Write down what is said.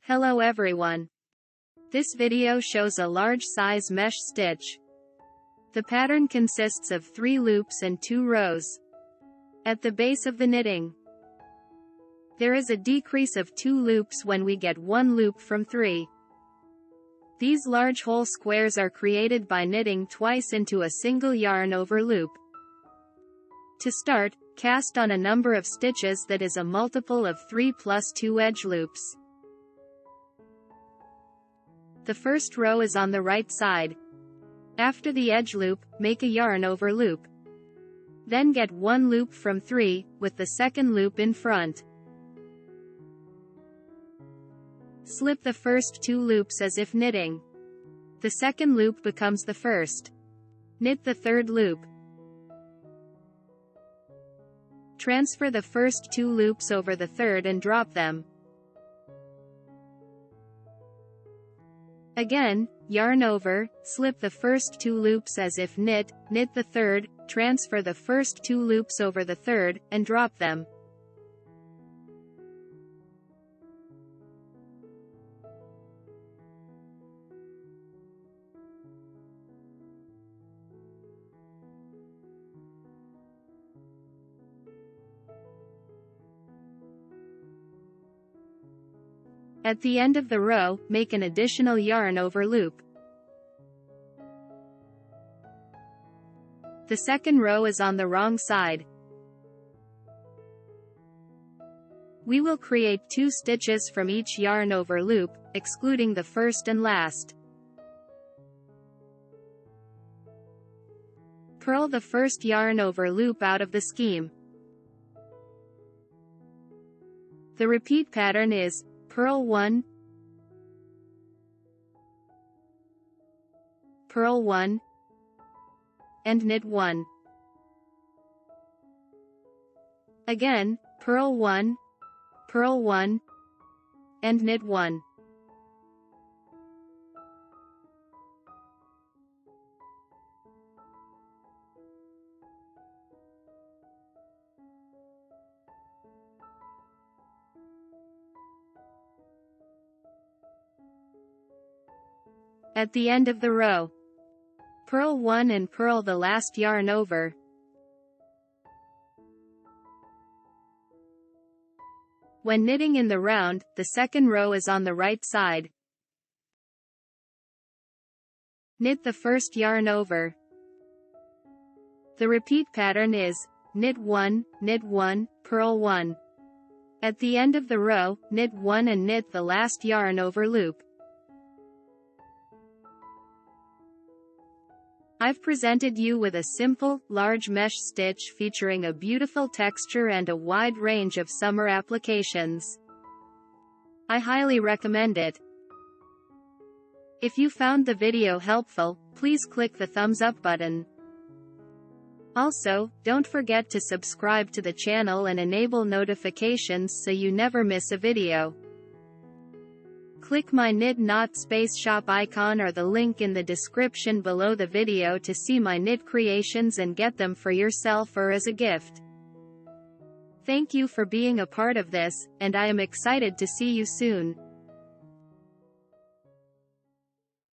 Hello everyone. This video shows a large size mesh stitch. The pattern consists of 3 loops and 2 rows. At the base of the knitting, there is a decrease of 2 loops when we get 1 loop from 3. These large hole squares are created by knitting twice into a single yarn over loop. To start, cast on a number of stitches that is a multiple of 3 plus 2 edge loops. The first row is on the right side. After the edge loop, make a yarn over loop. Then get 1 loop from 3, with the second loop in front. Slip the first 2 loops as if knitting. The second loop becomes the first. Knit the third loop. Transfer the first 2 loops over the third and drop them. Again, yarn over, slip the first 2 loops as if knit the third, transfer the first 2 loops over the third, and drop them. At the end of the row, make an additional yarn over loop. The second row is on the wrong side. We will create 2 stitches from each yarn over loop, excluding the first and last. Purl the first yarn over loop out of the scheme. The repeat pattern is purl 1, purl 1, and knit 1. Again, purl 1, and knit 1. At the end of the row, purl 1 and purl the last yarn over. When knitting in the round, the second row is on the right side. Knit the first yarn over. The repeat pattern is knit 1, purl 1. At the end of the row, knit 1 and knit the last yarn over loop. I've presented you with a simple, large mesh stitch featuring a beautiful texture and a wide range of summer applications. I highly recommend it. If you found the video helpful, please click the thumbs up button. Also, don't forget to subscribe to the channel and enable notifications so you never miss a video. Click my Knit Knot Space Shop icon or the link in the description below the video to see my knit creations and get them for yourself or as a gift. Thank you for being a part of this, and I am excited to see you soon.